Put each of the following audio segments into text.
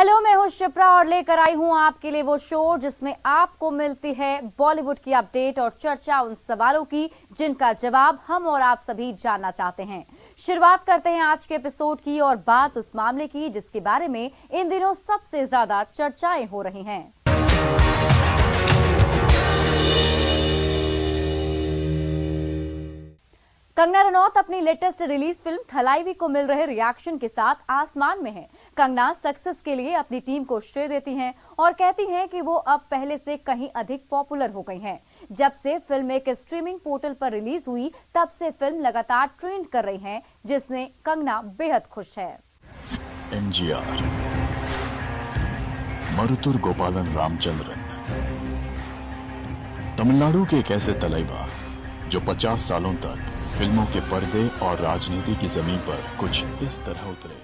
Hello, मैं हूं शिप्रा और लेकर आई हूं आपके लिए वो शो जिसमें आपको मिलती है बॉलीवुड की अपडेट और चर्चा उन सवालों की जिनका जवाब हम और आप सभी जानना चाहते हैं। शुरुआत करते हैं आज के एपिसोड की और बात उस मामले की जिसके बारे में इन दिनों सबसे ज्यादा चर्चाएं हो रही हैं। कंगना रनौत अपनी लेटेस्ट रिलीज फिल्म थलाइवी को मिल रहे रिएक्शन के साथ आसमान में हैं। कंगना सक्सेस के लिए अपनी टीम को श्रेय देती हैं और कहती हैं कि वो अब पहले से कहीं अधिक पॉपुलर हो गई हैं। जब से फिल्म एक स्ट्रीमिंग पोर्टल पर रिलीज हुई तब से फिल्म लगातार ट्रेंड कर रही है, जिसमें कंगना बेहद खुश है। एनजीआर, मरुतुर गोपालन रामचंद्रन, तमिलनाडु के एक ऐसे तलैवा जो 50 सालों तक फिल्मों के पर्दे और राजनीति की जमीन पर कुछ इस तरह उतरे।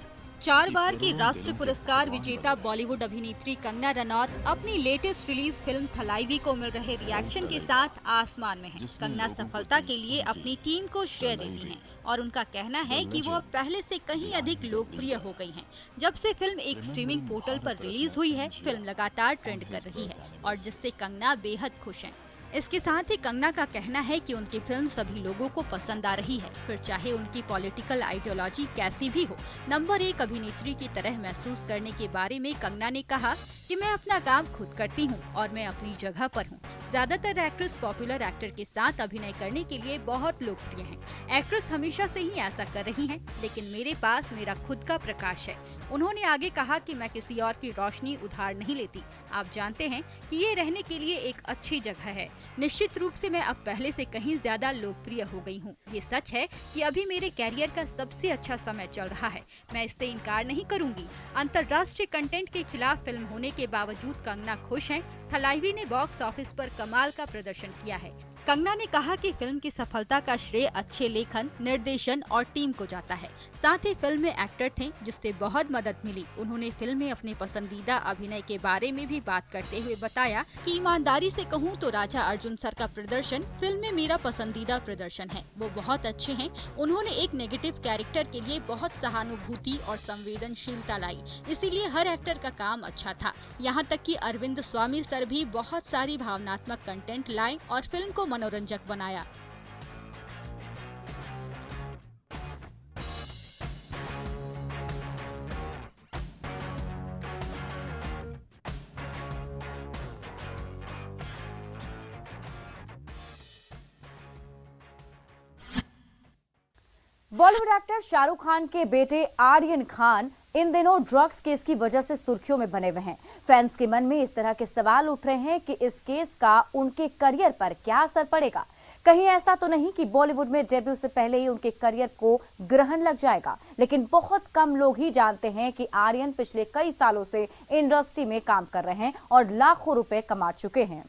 4 बार की राष्ट्रीय पुरस्कार विजेता बॉलीवुड अभिनेत्री कंगना रनौत अपनी लेटेस्ट रिलीज फिल्म थलाइवी को मिल रहे रिएक्शन के साथ आसमान में हैं। कंगना सफलता के लिए अपनी टीम को श्रेय देती हैं और उनका कहना है कि वो अब पहले से कहीं अधिक लोकप्रिय हो गई हैं। जब से फिल्म एक स्ट्रीमिंग पोर्टल पर रिलीज हुई है, फिल्म लगातार ट्रेंड कर रही है और जिससे कंगना बेहद खुश हैं। इसके साथ ही कंगना का कहना है कि उनकी फिल्म सभी लोगों को पसंद आ रही है, फिर चाहे उनकी पॉलिटिकल आइडियोलॉजी कैसी भी हो। नंबर 1 अभिनेत्री की तरह महसूस करने के बारे में कंगना ने कहा कि मैं अपना काम खुद करती हूं और मैं अपनी जगह पर हूं। ज्यादातर एक्ट्रेस पॉपुलर एक्टर के साथ अभिनय करने के लिए बहुत लोकप्रिय हैं। एक्ट्रेस हमेशा से ही ऐसा कर रही हैं, लेकिन मेरे पास मेरा खुद का प्रकाश है। उन्होंने आगे कहा कि मैं किसी और की रोशनी उधार नहीं लेती। आप जानते हैं कि ये रहने के लिए एक अच्छी जगह है। निश्चित रूप से मैं अब पहले से कहीं ज्यादा लोकप्रिय हो गई हूँ। ये सच है कि अभी मेरे कैरियर का सबसे अच्छा समय चल रहा है, मैं इससे इनकार नहीं करूंगी। अंतर्राष्ट्रीय कंटेंट के खिलाफ फिल्म होने के बावजूद कंगना खुश हैं। थलाइवी ने बॉक्स ऑफिस पर कमाल का प्रदर्शन किया है। कंगना ने कहा कि फिल्म की सफलता का श्रेय अच्छे लेखन, निर्देशन और टीम को जाता है। साथ ही फिल्म में एक्टर थे जिससे बहुत मदद मिली। उन्होंने फिल्म में अपने पसंदीदा अभिनय के बारे में भी बात करते हुए बताया कि ईमानदारी से कहूँ तो राजा अर्जुन सर का प्रदर्शन फिल्म में मेरा पसंदीदा प्रदर्शन है। वो बहुत अच्छे हैं। उन्होंने एक नेगेटिव कैरेक्टर के लिए बहुत सहानुभूति और संवेदनशीलता लाई, इसीलिए हर एक्टर का काम अच्छा था। यहाँ तक कि अरविंद स्वामी सर भी बहुत सारी भावनात्मक कंटेंट लाए और फिल्म को मनोरंजक बनाया। बॉलीवुड एक्टर शाहरुख खान के बेटे आर्यन खान इन दिनों ड्रग्स केस की वजह से सुर्खियों में बने हुए हैं। फैंस के मन में इस तरह के सवाल उठ रहे हैं कि इस केस का उनके करियर पर क्या असर पड़ेगा। कहीं ऐसा तो नहीं कि बॉलीवुड में डेब्यू से पहले ही उनके करियर को ग्रहण लग जाएगा। लेकिन बहुत कम लोग ही जानते हैं कि आर्यन पिछले कई सालों से इंडस्ट्री में काम कर रहे हैं और लाखों रुपए कमा चुके हैं।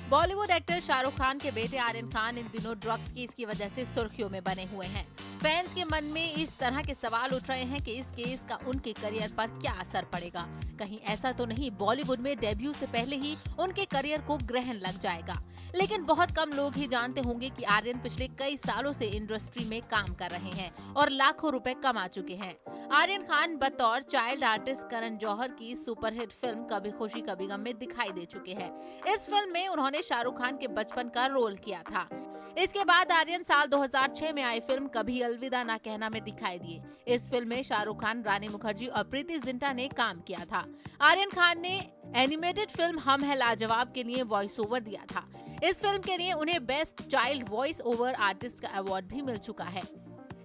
बॉलीवुड एक्टर शाहरुख खान के बेटे आर्यन खान इन दिनों ड्रग्स केस की वजह से सुर्खियों में बने हुए हैं। फैंस के मन में इस तरह के सवाल उठ रहे हैं कि इस केस का उनके करियर पर क्या असर पड़ेगा। कहीं ऐसा तो नहीं बॉलीवुड में डेब्यू से पहले ही उनके करियर को ग्रहण लग जाएगा। लेकिन बहुत कम लोग ही जानते होंगे कि आर्यन पिछले कई सालों से इंडस्ट्री में काम कर रहे हैं और लाखों रुपए कमा चुके हैं। आर्यन खान बतौर चाइल्ड आर्टिस्ट करण जौहर की सुपरहिट फिल्म कभी खुशी कभी गम में दिखाई दे चुके हैं। इस फिल्म में उन्होंने शाहरुख खान के बचपन का रोल किया था। इसके बाद आर्यन साल 2006 में आई फिल्म कभी अलविदा ना कहना में दिखाई दिए। इस फिल्म में शाहरुख खान, रानी मुखर्जी और प्रीति जिंटा ने काम किया था। आर्यन खान ने एनिमेटेड फिल्म हम है लाजवाब के लिए वॉइस ओवर दिया था। इस फिल्म के लिए उन्हें best child voice over artist का अवार्ड भी मिल चुका है।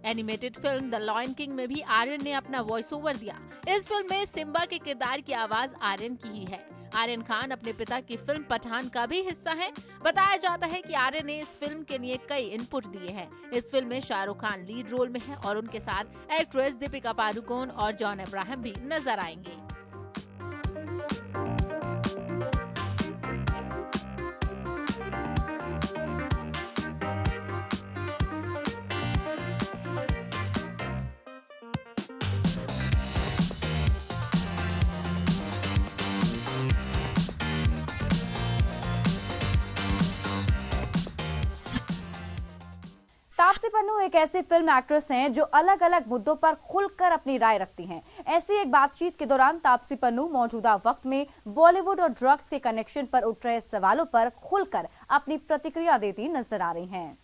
Animated film the lion king में भी आर्यन ने अपना वॉइस ओवर दिया। इस फिल्म में सिम्बा के किरदार की आवाज आर्यन की ही है। आर्यन खान अपने पिता की फिल्म पठान का भी हिस्सा है। बताया जाता है कि आर्यन ने इस फिल्म के लिए कई इनपुट दिए हैं। इस फिल्म में शाहरुख खान लीड रोल में है और उनके साथ एक्ट्रेस दीपिका पादुकोण और जॉन अब्राहम भी नजर आएंगे। पन्नू एक ऐसी फिल्म एक्ट्रेस हैं जो अलग अलग मुद्दों पर खुलकर अपनी राय रखती हैं। ऐसी एक बातचीत के दौरान तापसी पन्नू मौजूदा वक्त में बॉलीवुड और ड्रग्स के कनेक्शन पर उठ रहे सवालों पर खुलकर अपनी प्रतिक्रिया देती नजर आ रही हैं।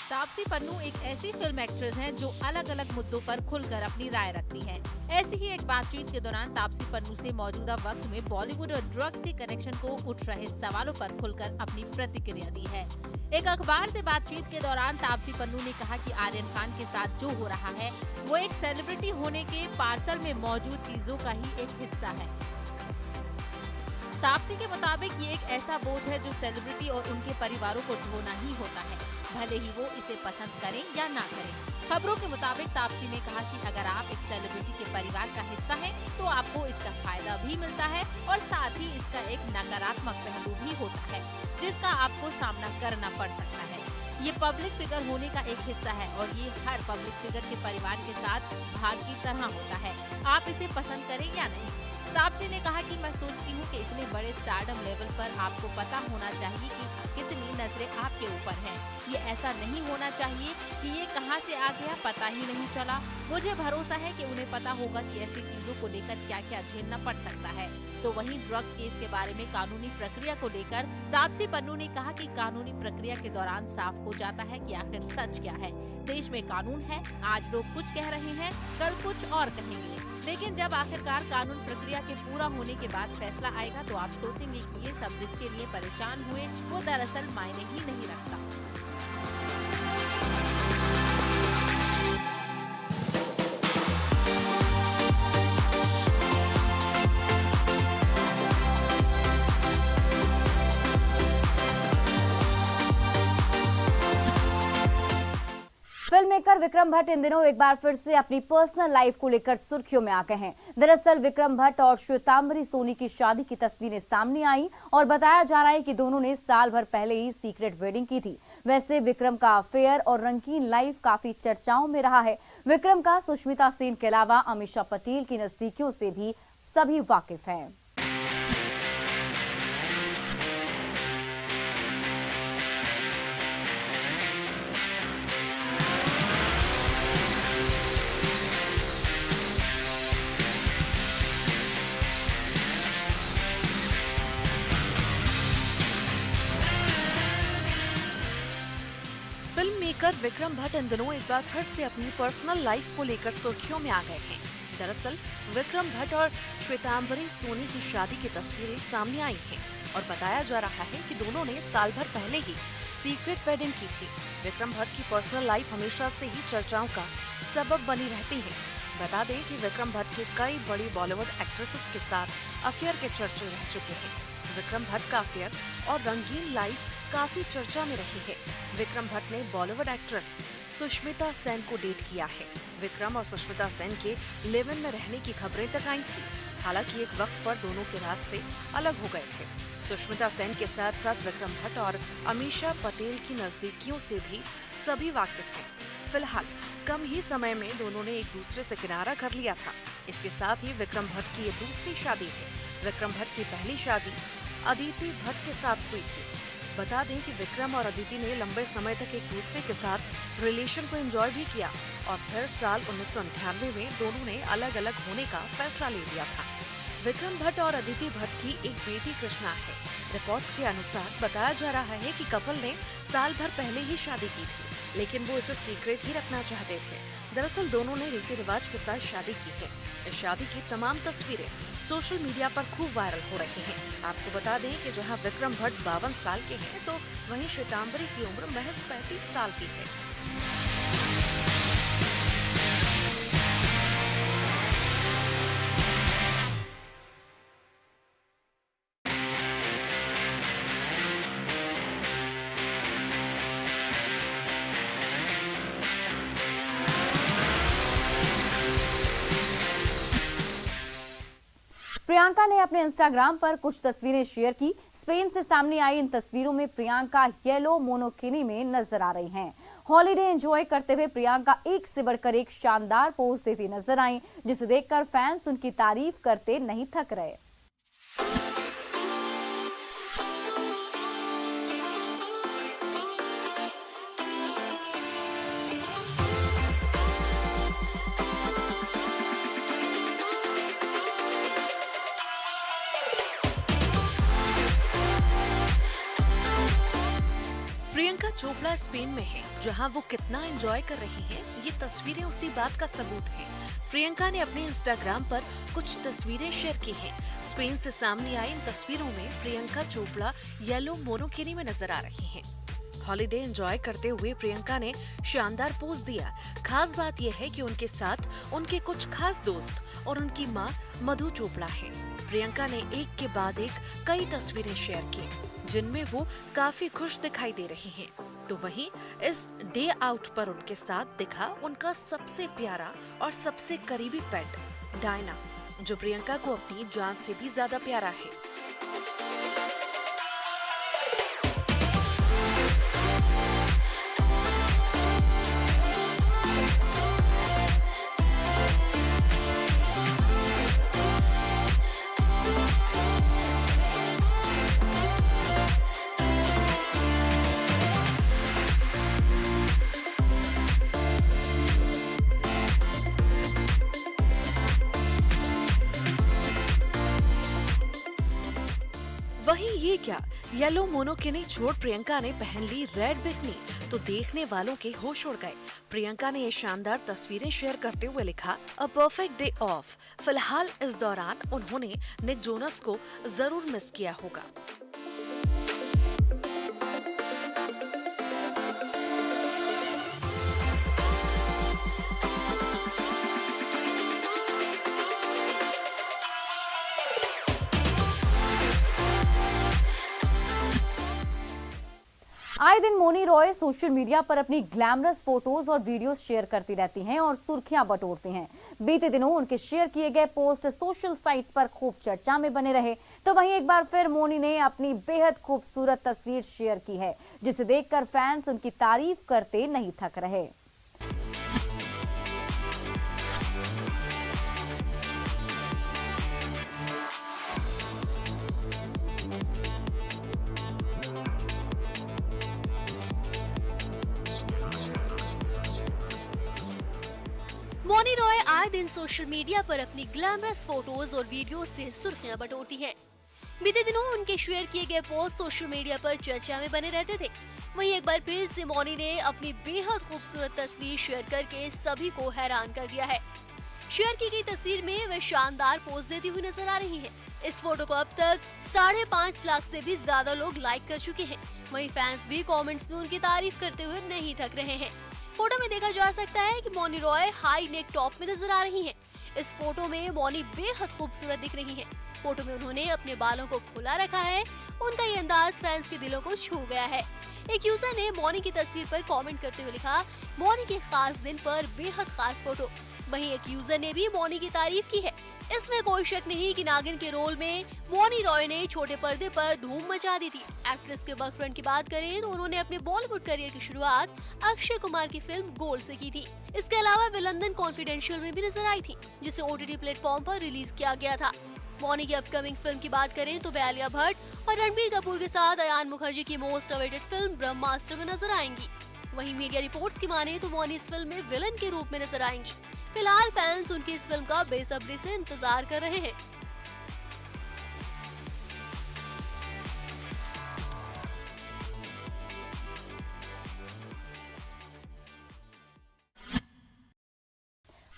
तापसी पन्नू एक ऐसी फिल्म एक्ट्रेस हैं जो अलग अलग मुद्दों पर खुलकर अपनी राय रखती हैं। ऐसी ही एक बातचीत के दौरान तापसी पन्नू से मौजूदा वक्त में बॉलीवुड और ड्रग्स के कनेक्शन को उठ रहे सवालों पर खुलकर अपनी प्रतिक्रिया दी है। एक अखबार से बातचीत के दौरान तापसी पन्नू ने कहा कि आर्यन खान के साथ जो हो रहा है वो एक सेलिब्रिटी होने के पार्सल में मौजूद चीजों का ही एक हिस्सा है। तापसी के मुताबिक ये एक ऐसा बोझ है जो सेलिब्रिटी और उनके परिवारों को ढोना ही होता है, भले ही वो इसे पसंद करें या ना करें। खबरों के मुताबिक तापसी ने कहा कि अगर आप एक सेलिब्रिटी के परिवार का हिस्सा हैं, तो आपको इसका फायदा भी मिलता है और साथ ही इसका एक नकारात्मक पहलू भी होता है जिसका आपको सामना करना पड़ सकता है। ये पब्लिक फिगर होने का एक हिस्सा है और ये हर पब्लिक फिगर के परिवार के साथ भाग की तरह होता है, आप इसे पसंद करें या नहीं। तापसी ने कहा कि मैं सोचती हूँ कि इतने बड़े स्टारडम लेवल पर आपको पता होना चाहिए कि कितनी नजरें आपके ऊपर हैं। ये ऐसा नहीं होना चाहिए कि ये कहां से आ गया पता ही नहीं चला। मुझे भरोसा है कि उन्हें पता होगा कि ऐसी चीजों को लेकर क्या क्या झेलना पड़ सकता है। तो वहीं ड्रग्स केस के बारे में कानूनी प्रक्रिया को लेकर तापसी पन्नू ने कहा कि कानूनी प्रक्रिया के दौरान साफ हो जाता है कि आखिर सच क्या है। देश में कानून है, आज लोग कुछ कह रहे हैं, कल कुछ और कहेंगे, लेकिन जब आखिरकार कानून प्रक्रिया के पूरा होने के बाद फैसला आएगा तो आप सोचेंगे कि ये सब जिसके लिए परेशान हुए वो दरअसल मायने ही नहीं रखता। फिल्म मेकर विक्रम भट्ट इन दिनों एक बार फिर से अपनी पर्सनल लाइफ को लेकर सुर्खियों में आ गए हैं। दरअसल विक्रम भट्ट और श्वेतांबरी सोनी की शादी की तस्वीरें सामने आई और बताया जा रहा है कि दोनों ने साल भर पहले ही सीक्रेट वेडिंग की थी। वैसे विक्रम का अफेयर और रंगीन लाइफ काफी चर्चाओं में रहा है। विक्रम का सुष्मिता सेन के अलावा अमीषा पटेल की नजदीकियों से भी सभी वाकिफ हैं। फिल्म मेकर विक्रम भट्ट इन दिनों एक बार फिर से अपनी पर्सनल लाइफ को लेकर सुर्खियों में आ गए हैं। दरअसल विक्रम भट्ट और श्वेतांबरी सोनी की शादी की तस्वीरें सामने आई हैं और बताया जा रहा है कि दोनों ने साल भर पहले ही सीक्रेट वेडिंग की थी। विक्रम भट्ट की पर्सनल लाइफ हमेशा से ही चर्चाओं का सबब बनी रहती है। बता दें कि विक्रम भट्ट के कई बड़ी बॉलीवुड एक्ट्रेसेस के साथ अफेयर के चर्चे रह चुके हैं। विक्रम भट्ट का अफेयर और रंगीन लाइफ काफी चर्चा में रही है। विक्रम भट्ट ने बॉलीवुड एक्ट्रेस सुष्मिता सेन को डेट किया है। विक्रम और सुष्मिता सेन के लिव इन में रहने की खबरें तक आई थी। हालांकि एक वक्त पर दोनों के रास्ते अलग हो गए थे। सुष्मिता सेन के साथ साथ विक्रम भट्ट और अमीषा पटेल की नजदीकियों से भी सभी वाकिफ हैं। फिलहाल कम ही समय में दोनों ने एक दूसरे से किनारा कर लिया था। इसके साथ ही विक्रम भट्ट की ये दूसरी शादी है। विक्रम भट्ट की पहली शादी अदिति भट्ट के साथ हुई थी। बता दें कि विक्रम और अदिति ने लंबे समय तक एक दूसरे के साथ रिलेशन को एंजॉय भी किया और फिर साल 1998 में दोनों ने अलग अलग होने का फैसला ले लिया था। विक्रम भट्ट और अदिति भट्ट की एक बेटी कृष्णा है। रिपोर्ट्स के अनुसार बताया जा रहा है कि कपल ने साल भर पहले ही शादी की थी, लेकिन वो इसे सीक्रेट ही रखना चाहते थे। दरअसल दोनों ने रीति रिवाज के साथ शादी की है। इस शादी की तमाम तस्वीरें सोशल मीडिया पर खूब वायरल हो रही हैं। आपको बता दें कि जहां विक्रम भट्ट 52 साल के हैं, तो वहीं श्वेतांबरी की उम्र महज 35 साल की है। प्रियंका ने अपने इंस्टाग्राम पर कुछ तस्वीरें शेयर की। स्पेन से सामने आई इन तस्वीरों में प्रियंका येलो मोनोकिनी में नजर आ रही हैं। हॉलीडे एंजॉय करते हुए प्रियंका एक से बढ़कर एक शानदार पोज देती नजर आई, जिसे देखकर फैंस उनकी तारीफ करते नहीं थक रहे। प्रियंका चोपड़ा स्पेन में है, जहां वो कितना एंजॉय कर रही हैं, ये तस्वीरें उसी बात का सबूत हैं। प्रियंका ने अपने इंस्टाग्राम पर कुछ तस्वीरें शेयर की हैं। स्पेन से सामने आई इन तस्वीरों में प्रियंका चोपड़ा येलो मोनोकिनी में नजर आ रही हैं। हॉलीडे एंजॉय करते हुए प्रियंका ने शानदार पोज दिया। खास बात यह है कि उनके साथ उनके कुछ खास दोस्त और उनकी मां मधु चोपड़ा है। प्रियंका ने एक के बाद एक कई तस्वीरें शेयर की, जिनमें वो काफी खुश दिखाई दे रही हैं। तो वहीं इस डे आउट पर उनके साथ दिखा उनका सबसे प्यारा और सबसे करीबी पेट डायना, जो प्रियंका को अपनी जान से भी ज्यादा प्यारा है। वहीं ये क्या, येलो मोनोकिनी छोड़ प्रियंका ने पहन ली रेड बिकनी, तो देखने वालों के होश उड़ गए। प्रियंका ने ये शानदार तस्वीरें शेयर करते हुए लिखा, अ परफेक्ट डे ऑफ। फिलहाल इस दौरान उन्होंने निक जोनस को जरूर मिस किया होगा। आए दिन मोनी रॉय सोशल मीडिया पर अपनी ग्लैमरस फोटोज और वीडियोस शेयर करती रहती हैं और सुर्खियां बटोरती हैं। बीते दिनों उनके शेयर किए गए पोस्ट सोशल साइट्स पर खूब चर्चा में बने रहे, तो वहीं एक बार फिर मोनी ने अपनी बेहद खूबसूरत तस्वीर शेयर की है, जिसे देखकर फैंस उनकी तारीफ करते नहीं थक रहे। मोनी रॉय आए दिन सोशल मीडिया पर अपनी ग्लैमरस फोटोज और वीडियोस से सुर्खियां बटोरती हैं। बीते दिनों उनके शेयर किए गए पोस्ट सोशल मीडिया पर चर्चा में बने रहते थे। वहीं एक बार फिर से मोनी ने अपनी बेहद खूबसूरत तस्वीर शेयर करके सभी को हैरान कर दिया है। शेयर की गई तस्वीर में वे शानदार पोज देती हुई नजर आ रही हैं। इस फोटो को अब तक 5.5 लाख से भी ज्यादा लोग लाइक कर चुके हैं। वहीं फैंस भी कमेंट्स में उनकी तारीफ करते हुए नहीं थक रहे हैं। फोटो में देखा जा सकता है कि Mouni Roy high neck top में नजर आ रही हैं। इस फोटो में मोनी बेहद खूबसूरत दिख रही हैं। फोटो में उन्होंने अपने बालों को खुला रखा है। उनका ये अंदाज फैंस के दिलों को छू गया है। एक यूजर ने मोनी की तस्वीर पर कमेंट करते हुए लिखा, मोनी के खास दिन पर बेहद खास फोटो। वहीं एक यूजर ने भी मोनी की तारीफ की है। इसमें कोई शक नहीं कि नागिन के रोल में मोनी रॉय ने छोटे पर्दे पर धूम मचा दी थी। एक्ट्रेस के वर्क फ्रंट की बात करें तो उन्होंने अपने बॉलीवुड करियर की शुरुआत अक्षय कुमार की फिल्म गोल्ड से की थी। इसके अलावा वे लंदन कॉन्फिडेंशियल में भी नजर आई थी, जिसे OTT प्लेटफॉर्म पर रिलीज किया गया था। मोनी की अपकमिंग फिल्म की बात करें तो वे आलिया भट्ट और रणबीर कपूर के साथ अयान मुखर्जी की मोस्ट अवेटेड फिल्म ब्रह्मास्त्र में नजर आएंगी। वहीं मीडिया रिपोर्ट्स की माने तो मोनी इस फिल्म में विलन के रूप में नजर आएंगी। फिलहाल फैंस उनकी इस फिल्म का बेसब्री से इंतजार कर रहे हैं।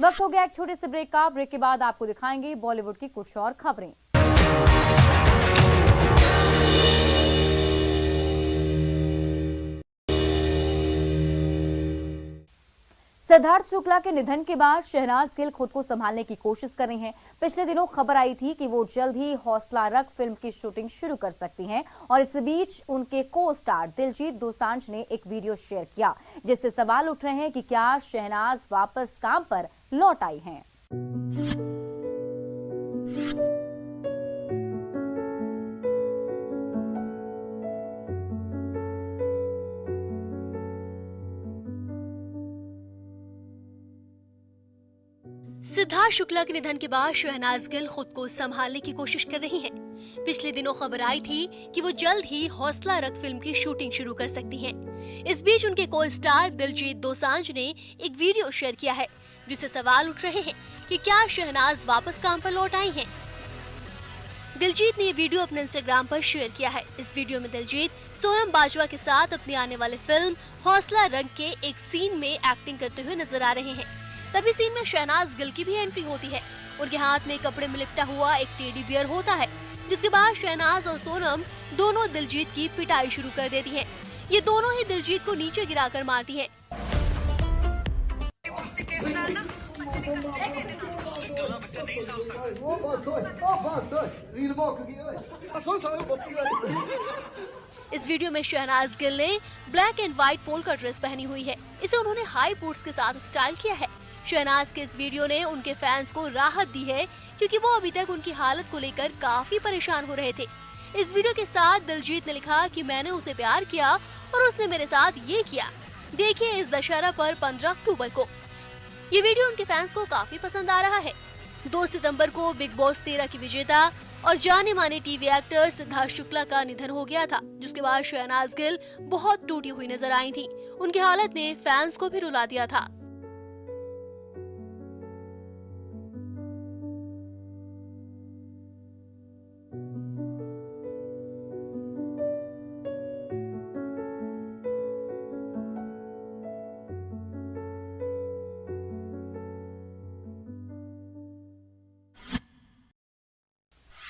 वक्त हो गया एक छोटे से ब्रेक का। ब्रेक के बाद आपको दिखाएंगे बॉलीवुड की कुछ और खबरें। सिद्धार्थ शुक्ला के निधन के बाद शहनाज गिल खुद को संभालने की कोशिश कर रही हैं। पिछले दिनों खबर आई थी कि वो जल्द ही हौसला रख फिल्म की शूटिंग शुरू कर सकती हैं और इस बीच उनके को स्टार दिलजीत दोसांझ ने एक वीडियो शेयर किया, जिससे सवाल उठ रहे हैं कि क्या शहनाज वापस काम पर लौट आई हैं। सिद्धार्थ शुक्ला के निधन के बाद शहनाज गिल खुद को संभालने की कोशिश कर रही हैं। पिछले दिनों खबर आई थी कि वो जल्द ही हौसला रख फिल्म की शूटिंग शुरू कर सकती हैं। इस बीच उनके को स्टार दिलजीत दोसांझ ने एक वीडियो शेयर किया है, जिससे सवाल उठ रहे हैं कि क्या शहनाज वापस काम पर लौट आई हैं। दिलजीत ने ये वीडियो अपने इंस्टाग्राम पर शेयर किया है। इस वीडियो में दिलजीत सोनम बाजवा के साथ अपनी आने वाली फिल्म हौसला रंग के एक सीन में एक्टिंग करते हुए नजर आ रहे हैं। तभी सीन में शहनाज गिल की भी एंट्री होती है। उनके हाथ में कपड़े में लिपटा हुआ एक टेडी बियर होता है, जिसके बाद शहनाज और सोनम दोनों दिलजीत की पिटाई शुरू कर देती हैं। ये दोनों ही दिलजीत को नीचे गिराकर मारती हैं। इस वीडियो में शहनाज गिल ने black and white polka dress पहनी हुई है। इसे उन्होंने हाई बूट्स के साथ स्टाइल किया है। शहनाज के इस वीडियो ने उनके फैंस को राहत दी है, क्योंकि वो अभी तक उनकी हालत को लेकर काफी परेशान हो रहे थे। इस वीडियो के साथ दिलजीत ने लिखा कि मैंने उसे प्यार किया और उसने मेरे साथ ये किया। देखिए इस दशहरा पर 15 अक्टूबर को। ये वीडियो उनके फैंस को काफी पसंद आ रहा है। 2 सितंबर को बिग बॉस 13 की विजेता और जाने माने टीवी एक्टर सिद्धार्थ शुक्ला का निधन हो गया था, जिसके बाद शहनाज गिल बहुत टूटी हुई नजर आई थी। उनकी हालत ने फैंस को भी रुला दिया था।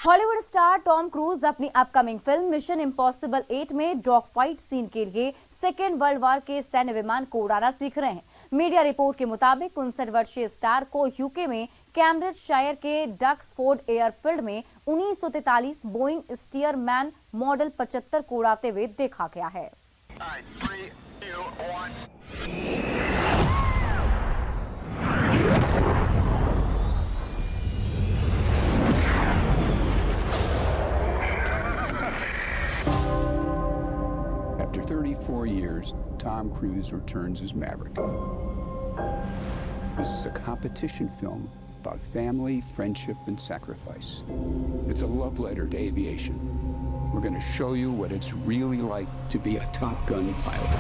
हॉलीवुड स्टार टॉम क्रूज अपनी अपकमिंग फिल्म मिशन इम्पॉसिबल 8 में डॉग फाइट सीन के लिए सेकेंड वर्ल्ड वॉर के सैन्य विमान को उड़ाना सीख रहे हैं। मीडिया रिपोर्ट के मुताबिक 59 वर्षीय स्टार को यूके में कैम्ब्रिजशायर के डक्सफोर्ड एयरफील्ड में 1943 बोइंग स्टीयरमैन मॉडल 75 को उड़ाते हुए देखा गया है। After 34 years, Tom Cruise returns as Maverick. This is a competition film about family, friendship, and sacrifice. It's a love letter to aviation. We're going to show you what it's really like to be a Top Gun pilot.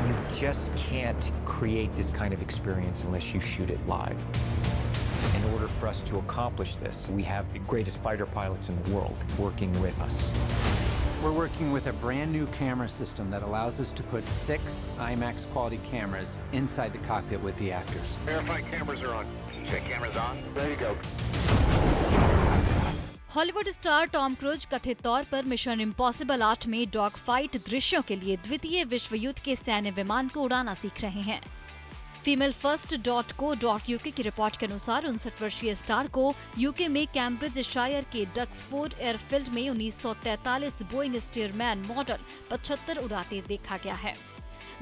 You just can't create this kind of experience unless you shoot it live. In order for us to accomplish this, we have the greatest fighter pilots in the world working with us. We're working with a brand new camera system that allows us to put 6 IMAX quality cameras inside the cockpit with the actors. Verify cameras are on. Say cameras on. There you go. Hollywood star Tom cruise कथित तौर पर mission impossible 8 में dog fight दृश्यों के लिए द्वितीय विश्व युद्ध के सैन्य विमान को उड़ाना सीख रहे हैं। FemaleFirst.co.uk की रिपोर्ट के अनुसार 59 वर्षीय स्टार को यूके में कैम्ब्रिजशायर के डक्सफोर्ड एयरफील्ड में 1943 बोइंग स्टीयरमैन मॉडल 75 उड़ाते देखा गया है।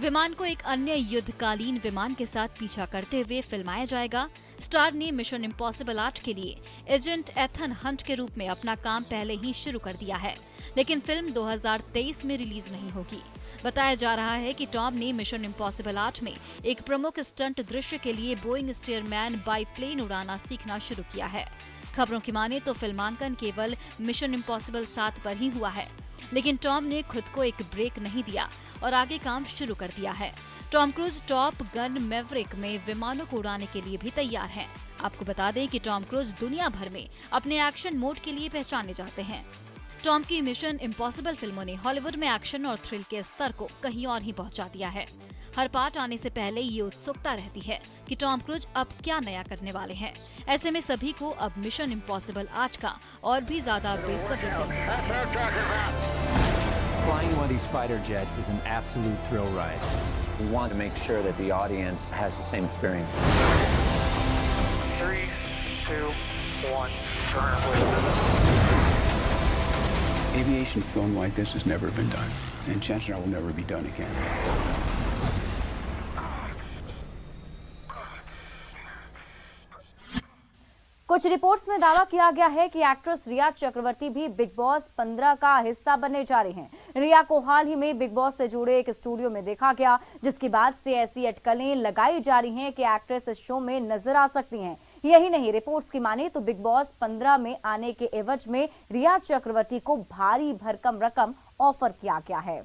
विमान को एक अन्य युद्धकालीन विमान के साथ पीछा करते हुए फिल्माया जाएगा। स्टार ने मिशन इम्पॉसिबल 8 के लिए एजेंट एथन हंट के रूप में अपना काम पहले ही शुरू कर दिया है, लेकिन फिल्म 2023 में रिलीज नहीं होगी। बताया जा रहा है कि टॉम ने मिशन इम्पॉसिबल 8 में एक प्रमुख स्टंट दृश्य के लिए बोइंग स्टीयरमैन बाईप्लेन उड़ाना सीखना शुरू किया है। खबरों की माने तो फिल्मांकन केवल मिशन इम्पॉसिबल 7 पर ही हुआ है, लेकिन टॉम ने खुद को एक ब्रेक नहीं दिया और आगे काम शुरू कर दिया है। Tom cruise top gun Maverick में विमानों को उड़ाने के लिए भी तैयार हैं। आपको बता दें कि टॉम क्रूज दुनिया भर में अपने एक्शन मोड के लिए पहचाने जाते हैं। टॉम की मिशन इम्पॉसिबल फिल्मों ने हॉलीवुड में एक्शन और थ्रिल के स्तर को कहीं और ही पहुंचा दिया है। हर पार्ट आने से पहले ये उत्सुकता रहती है कि टॉम क्रूज अब क्या नया करने वाले हैं। ऐसे में सभी को अब मिशन इम्पॉसिबल 8 का और भी ज्यादा बेसब्री से इंतजार है। Flying one of these fighter jets is an absolute thrill ride. We want to make sure that the audience has the same experience. 3, 2, 1, turn it. Aviation film like this has never been done, and chances are will never be done again. कुछ reports में दावा किया गया है कि actress रिया चक्रवर्ती भी big boss 15 का हिस्सा बनने जा रही हैं। रिया को हाल ही में बिग बॉस से जुड़े एक स्टूडियो में देखा गया, जिसके बाद से ऐसी अटकलें लगाई जा रही हैं कि एक्ट्रेस इस शो में नजर आ सकती हैं। यही नहीं, रिपोर्ट्स की माने तो बिग बॉस 15 में आने के एवज में रिया चक्रवर्ती को भारी भरकम रकम ऑफर किया गया है।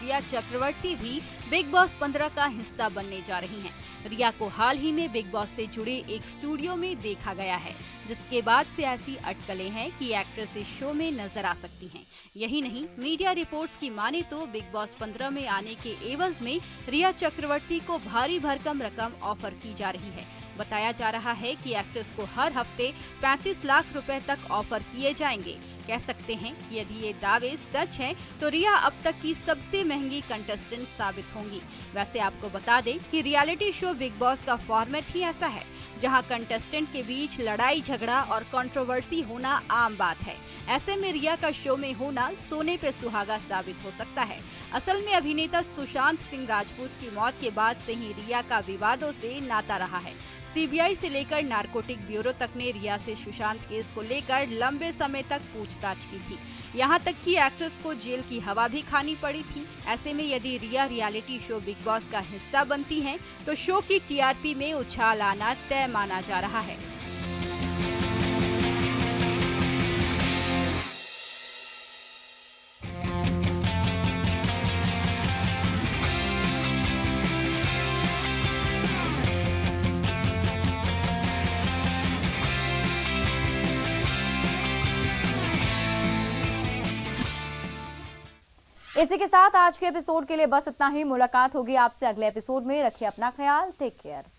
रिया चक्रवर्ती भी बिग बॉस 15 का हिस्सा बनने जा रही हैं। रिया को हाल ही में बिग बॉस से जुड़े एक स्टूडियो में देखा गया है, जिसके बाद से ऐसी अटकलें हैं कि एक्ट्रेस इस शो में नजर आ सकती हैं। यही नहीं, मीडिया रिपोर्ट्स की माने तो बिग बॉस 15 में आने के एवज में रिया चक्रवर्ती को भारी भरकम रकम ऑफर की जा रही है। बताया जा रहा है कि एक्ट्रेस को हर हफ्ते 35 लाख रुपए तक ऑफर किए जाएंगे। कह सकते हैं कि यदि ये दावे सच हैं, तो रिया अब तक की सबसे महंगी कंटेस्टेंट साबित होंगी। वैसे आपको बता दें कि रियलिटी शो बिग बॉस का फॉर्मेट ही ऐसा है, जहां कंटेस्टेंट के बीच लड़ाई झगड़ा और कंट्रोवर्सी होना आम बात है। ऐसे में रिया का शो में होना सोने पे सुहागा साबित हो सकता है। असल में अभिनेता सुशांत सिंह राजपूत की मौत के बाद से ही रिया का विवादों से नाता रहा है। सीबीआई से लेकर नारकोटिक ब्यूरो तक ने रिया से सुशांत केस को लेकर लंबे समय तक पूछताछ की थी। यहां तक कि एक्ट्रेस को जेल की हवा भी खानी पड़ी थी। ऐसे में यदि रिया रियलिटी शो बिग बॉस का हिस्सा बनती हैं, तो शो की टीआरपी में उछाल आना तय माना जा रहा है। इसी के साथ आज के एपिसोड के लिए बस इतना ही। मुलाकात होगी आपसे अगले एपिसोड में। रखिए अपना ख्याल। Take care.